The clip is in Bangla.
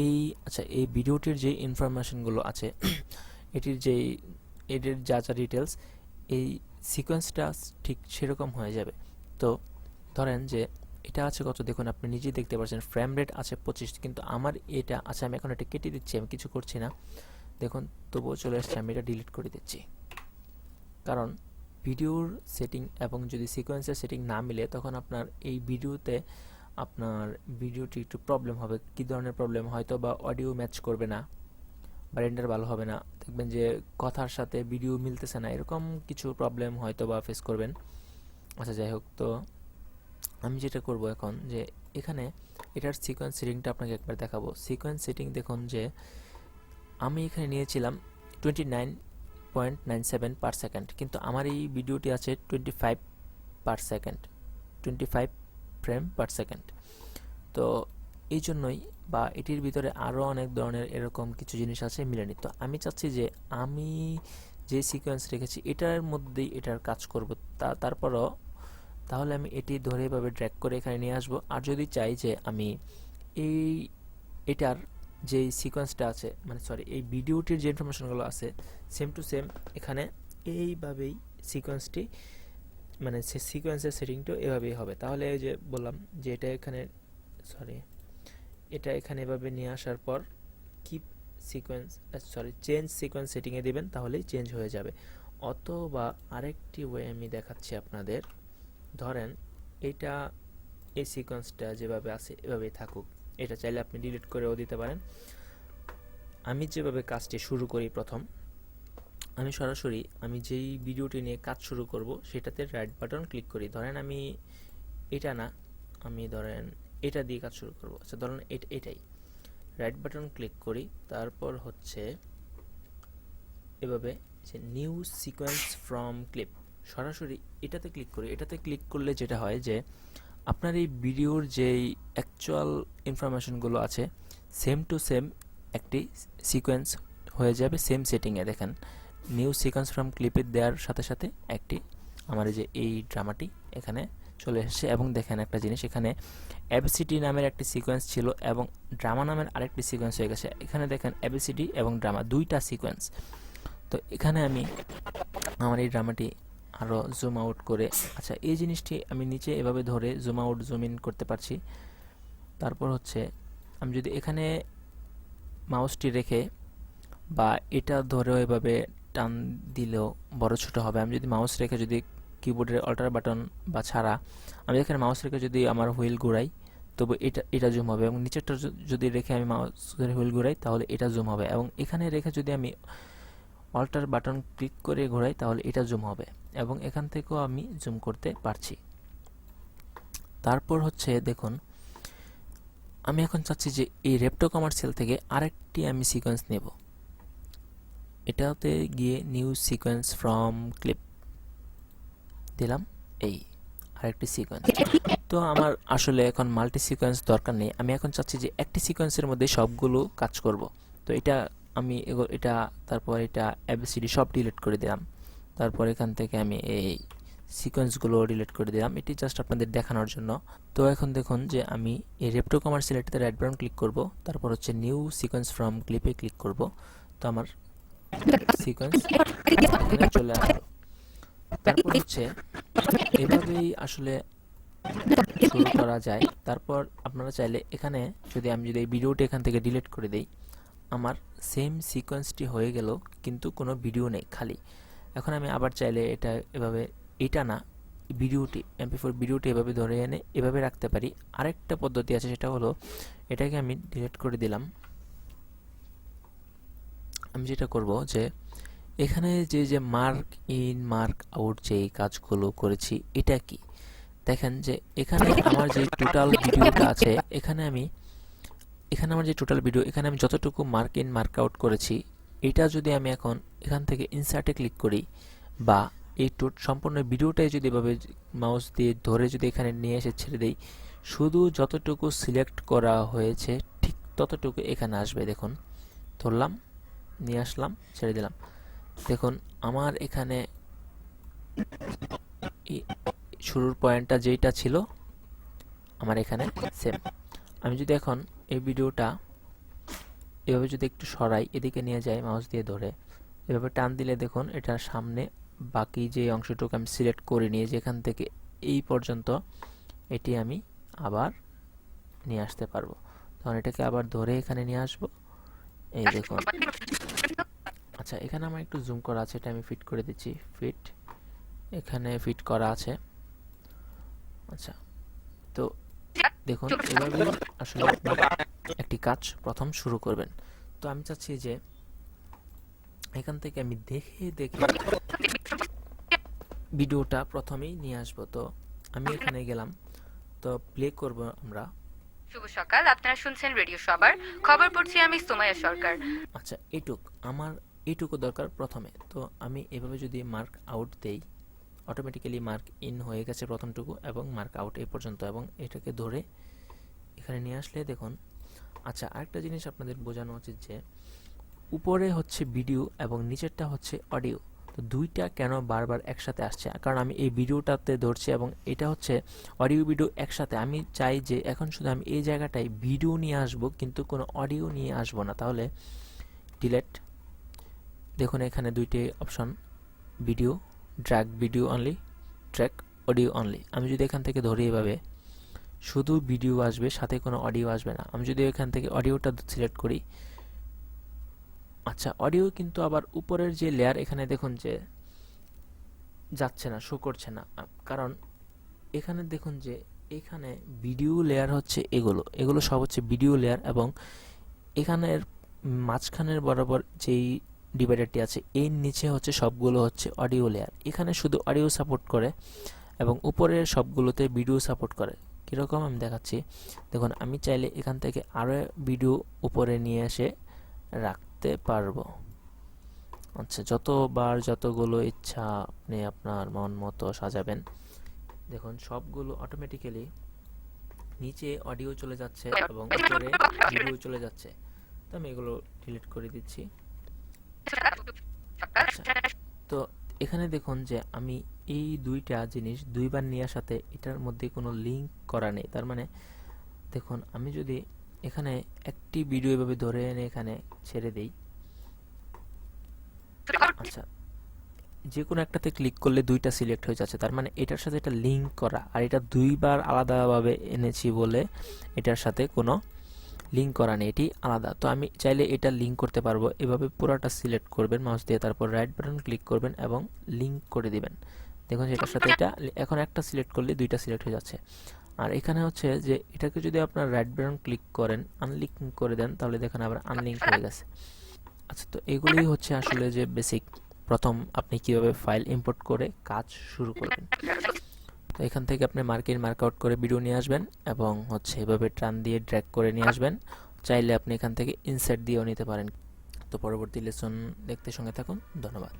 এই আচ্ছা, এই ভিডিওটির যে ইনফরমেশনগুলো আছে এটির যা যা ডিটেলস, এই সিকোয়েন্সটা ঠিক সেরকম হয়ে যাবে। তো ধরেন যে এটা আছে কত, দেখুন আপনি নিজেই দেখতে পাচ্ছেন ফ্রেম রেট আছে 25, কিন্তু আমার এটা আচ্ছা, আমি এখন এটা কেটে দিচ্ছি, আমি কিছু করছি না, দেখুন তবুও চলে আসছে, আমি এটা ডিলিট করে দিচ্ছি। কারণ ভিডিওর সেটিং এবং যদি সিকোয়েন্সের সেটিং না মিলে তখন আপনার এই ভিডিওতে আপনার ভিডিওটি একটু প্রবলেম হবে। কী ধরনের প্রবলেম? হয়তো বা অডিও ম্যাচ করবে না বা রেন্ডার ভালো হবে না, দেখবেন যে কথার সাথে ভিডিও মিলতেছে না, এরকম কিছু প্রবলেম হয়তো বা ফেস করবেন। আচ্ছা যাই হোক, তো আমি যেটা করব এখন যে এখানে এটার সিকোয়েন্স সেটিংটা আপনাকে একবার দেখাবো। সিকোয়েন্স সেটিং দেখুন যে আমি এখানে নিয়েছিলাম 29.97 পার সেকেন্ড, কিন্তু আমার এই ভিডিওটি আছে 25 per second, 25 frame per second. তো এই জন্যই বা এটির ভিতরে আরও অনেক ধরনের এরকম কিছু জিনিস আছে মিলেনি। তো আমি চাচ্ছি যে আমি যে সিকোয়েন্স রেখেছি এটার মধ্যেই এটার কাজ করব, তারপরও তাহলে আমি এটি ধরে এভাবে ড্র্যাগ করে এখানে নিয়ে আসবো। আর যদি চাই যে আমি এই এটার যে সিকোয়েন্সটা আছে, মানে সরি, এই ভিডিওটির যে ইনফরমেশনগুলো আছে সেম টু সেম এখানে এইভাবেই সিকোয়েন্সটি, মানে সিকোয়েন্সের সেটিংটা এভাবেই হবে। তাহলে এই যে বললাম যে এটা এখানে, সরি, এটা এখানে এভাবে নিয়ে আসার পর কিপ সিকোয়েন্স, চেঞ্জ সিকোয়েন্স সেটিংয়ে দেবেন, তাহলেই চেঞ্জ হয়ে যাবে। অথবা আরেকটি ওয়ে আমি দেখাচ্ছি আপনাদের। ধরেন এটা, এই সিকোয়েন্সটা যেভাবে আছে এভাবেই থাকুক, এটা চাইলে আপনি ডিলিট করেও দিতে পারেন। আমি যেভাবে কাজটি শুরু করি, প্রথম আমি সরাসরি আমি যেই ভিডিওটি নিয়ে কাজ শুরু করব সেটাতে রাইট বাটন ক্লিক করি। ধরেন আমি এটা না, আমি ধরেন এটা দিয়ে কাজ শুরু করব। আচ্ছা ধরেন এটাই, রাইট বাটন ক্লিক করি, তারপর হচ্ছে এভাবে যে নিউ সিকোয়েন্স ফ্রম ক্লিপ, সরাসরি এটাতে ক্লিক করি। এটাতে ক্লিক করলে যেটা হয় যে আপনার এই ভিডিওর যেই অ্যাকচুয়াল ইনফরমেশনগুলো আছে সেম টু সেম একটি সিকোয়েন্স হয়ে যাবে সেম সেটিংয়ে। দেখেন নিউ সিকোয়েন্স ফ্রম ক্লিপে দেওয়ার সাথে সাথে একটি আমার যে এই ড্রামাটি এখানে চলে এসেছে। এবং দেখেন একটা জিনিস, এখানে এবিসিডি নামের একটি সিকোয়েন্স ছিল এবং ড্রামা নামের আরেকটি সিকোয়েন্স হয়ে গেছে। এখানে দেখেন এবিসিডি এবং ড্রামা দুইটা সিকোয়েন্স। তো এখানে আমি আমার এই ড্রামাটি আরও জুম আউট করে, আচ্ছা এই জিনিসটি আমি নিচে এভাবে ধরে জুম আউট জুম ইন করতে পারছি। তারপর হচ্ছে আমি যদি এখানে মাউসটি রেখে বা এটা ধরেও এভাবে টান দিলেও বড় ছোট হবে। আমি যদি মাউস রেখে যদি কিবোর্ডের অল্টার বাটন বা ছাড়া আমি এখানে মাউস রেখে যদি আমার হুইল ঘুরাই তবে এটা জুম হবে, এবং নিচেরটা যদি রেখে আমি মাউসের হুইল ঘুরাই তাহলে এটা জুম হবে, এবং এখানে রেখে যদি আমি অল্টার বাটন ক্লিক করে ঘোরাই তাহলে এটা জুম হবে, এবং এখান থেকেও আমি জুম করতে পারছি। তারপর হচ্ছে দেখুন আমি এখন চাচ্ছি যে এই রেপটো কমার্শিয়াল থেকে আরেকটি আমি সিকোয়েন্স নেব। এটাতে গিয়ে নিউ সিকোয়েন্স ফ্রম ক্লিপ দিলাম, এই আরেকটি সিকোয়েন্স। তো আমার আসলে এখন মাল্টি সিকোয়েন্স দরকার নেই, আমি এখন চাচ্ছি যে একটি সিকোয়েন্সের মধ্যে সবগুলো কাজ করব। তো এটা আমি এটা তারপর এটা এবিসিডি সব ডিলিট করে দিলাম। তারপর এখান থেকে আমি এই সিকোয়েন্সগুলো ডিলিট করে দিলাম, এটি জাস্ট আপনাদের দেখানোর জন্য। তো এখন দেখুন যে আমি এই রেপটো কমার্শিয়াল এটাতে রাইট বাটন ক্লিক করব, তারপর হচ্ছে নিউ সিকোয়েন্স ফ্রম ক্লিপে ক্লিক করব। তো আমার সিকোয়েন্স এখানে চলে আসলো। তারপর হচ্ছে এভাবেই আসলে শুরু করা যায়। তারপর আপনারা চাইলে এখানে আমি যদি এই ভিডিওটি এখান থেকে ডিলিট করে দেই, আমার সেম সিকোয়েন্সটি হয়ে গেল কিন্তু কোনো ভিডিও নেই, খালি। এখন আমি আবার চাইলে এটা এভাবে, এটা না, ভিডিওটি MP4 ভিডিওটি এভাবে ধরে এনে এভাবে রাখতে পারি। আরেকটা পদ্ধতি আছে, সেটা হলো এটাকে আমি ডিলিট করে দিলাম। আমি যেটা করব যে এখানে যে মার্ক ইন মার্ক আউট যে কাজগুলো করেছি, এটা কি দেখেন যে এখানে আমার যে টোটাল ভিডিওটা আছে, এখানে আমার যে টোটাল ভিডিও, এখানে আমি যতটুকু মার্ক ইন মার্ক আউট করেছি, এটা যদি আমি এখন এখান থেকে ইনসার্টে ক্লিক করি বা এই সম্পূর্ণ ভিডিওটাই যদি এভাবে মাউস দিয়ে ধরে যদি এখানে নিয়ে এসে ছেড়ে দেই, শুধু যতটুকু সিলেক্ট করা হয়েছে ঠিক ততটুকু এখানে আসবে। দেখুন ধরলাম, নিয়ে আসলাম, ছেড়ে দিলাম, দেখুন আমার এখানে শুরুর পয়েন্টটা যেটা ছিল আমার এখানে সেম। আমি যদি এখন এই ভিডিওটা এভাবে যদি একটু সরাই, এদিকে নিয়ে যাই মাউস দিয়ে ধরে, এভাবে টান দিলে দেখুন এটার সামনে বাকি যে অংশটুকু আমি সিলেক্ট করে নিয়ে যেখান থেকে এই পর্যন্ত এটি আমি আবার নিয়ে আসতে পারবো। তখন এটাকে আবার ধরে এখানে নিয়ে আসবো, এই দেখুন। আচ্ছা, এখানে আমার একটু জুম করা আছে, এটা আমি ফিট করে দিচ্ছি, ফিট, এখানে ফিট করা আছে। আচ্ছা, তো দেখুন এভাবে আসলে আপনি একটি কাজ প্রথম শুরু করবেন। তো আমি চাচ্ছি যে এখান থেকে আমি দেখে দেখে ভিডিওটা প্রথমেই নিয়ে আসবো। তো আমি এখানে গেলাম, তো প্লে করব আমরা। শুভ সকাল, আপনারা শুনছেন রেডিও সবার খবর, পড়ছি আমি সুমাইয়া সরকার। আচ্ছা, আমার এইটুকু দরকার প্রথমে। তো আমি এভাবে যদি মার্ক আউট দেই, অটোমেটিক্যালি মার্ক ইন হয়ে গেছে প্রথমটুকু এবং মার্ক আউট এই পর্যন্ত, এবং এটাকে ধরে এখানে নিয়ে আসলে দেখুন। আচ্ছা, আরেকটা জিনিস আপনাদের বোঝানো উচিত যে উপরে হচ্ছে ভিডিও এবং নিচেরটা হচ্ছে অডিও। তো দুইটা কেন বারবার একসাথে আসছে, কারণ আমি এই ভিডিওটাতে ধরছি এবং এটা হচ্ছে অডিও ভিডিও একসাথে। আমি চাই যে এখন শুধু আমি এই জায়গাটায় ভিডিও নিয়ে আসব, কিন্তু কোনো অডিও নিয়ে আসব না। তাহলে ডিলেট, দেখুন এখানে দুইটি option, video, drag video only, track audio only. আমি যদি এখান থেকে ধরি এভাবে, শুধু ভিডিও আসবে, সাথে কোনো অডিও আসবে না। আমি যদি এখান থেকে অডিওটা সিলেক্ট করি, আচ্ছা অডিও কিন্তু আবার উপরের যে লেয়ার এখানে দেখুন যে যাচ্ছে না, শো করছে না, কারণ এখানে দেখুন যে এখানে ভিডিও লেয়ার হচ্ছে এগুলো সব হচ্ছে ভিডিও লেয়ার, এবং এখানের মাঝখানের বরাবর যেই ডিভাইডারটি আছে এর নিচে হচ্ছে সবগুলো হচ্ছে অডিও লেয়ার। এখানে শুধু অডিও সাপোর্ট করে এবং উপরের সবগুলোতে ভিডিও সাপোর্ট করে। কীরকম আমি দেখাচ্ছি, দেখুন আমি চাইলে এখান থেকে আরও ভিডিও উপরে নিয়ে এসে রাখতে পারবো। আচ্ছা, যতগুলো ইচ্ছা আপনি আপনার মন মতো সাজাবেন। দেখুন সবগুলো অটোমেটিক্যালি নিচে অডিও চলে যাচ্ছে এবং উপরে ভিডিও চলে যাচ্ছে। তো আমি এগুলো ডিলিট করে দিচ্ছি। আচ্ছা, তো এখানে দেখুন যে আমি এই দুইটা জিনিস দুইবার নেওয়ার সাথে এটার মধ্যে কোনো লিঙ্ক করা নেই। তার মানে দেখুন আমি যদি এখানে একটি ভিডিও এভাবে ধরে এনে এখানে ছেড়ে দেই, আচ্ছা যে কোনো একটাতে ক্লিক করলে দুইটা সিলেক্ট হয়ে যাচ্ছে, তার মানে এটার সাথে এটা লিঙ্ক করা। আর এটা দুইবার আলাদাভাবে এনেছি বলে এটার সাথে কোনো লিঙ্ক করা নেই, এটি আলাদা। তো আমি চাইলে এটা লিঙ্ক করতে পারবো। এভাবে পুরোটা সিলেক্ট করবেন মাউস দিয়ে, তারপর রাইট বাটন ক্লিক করবেন এবং লিঙ্ক করে দিবেন। দেখুন এটার সাথে এটা এখন একটা সিলেক্ট করলে দুইটা সিলেক্ট হয়ে যাচ্ছে। আর এখানে হচ্ছে যে এটাকে যদি আপনার রাইট বাটন ক্লিক করেন আনলিঙ্ক করে দেন, তাহলে দেখুন আবার আনলিঙ্ক হয়ে গেছে। আচ্ছা, তো এগুলোই হচ্ছে আসলে যে বেসিক, প্রথম আপনি কিভাবে ফাইল ইম্পোর্ট করে কাজ শুরু করবেন। তো এখান থেকে আপনি মার্ক আউট করে ভিডিও নিয়ে আসবেন এবং হচ্ছে এভাবে টান দিয়ে ড্র্যাগ করে নিয়ে আসবেন। চাইলে আপনি এখান থেকে ইনসার্ট দিয়েও নিতে পারেন। তো পরবর্তী লেসন দেখতে সঙ্গে থাকুন। ধন্যবাদ।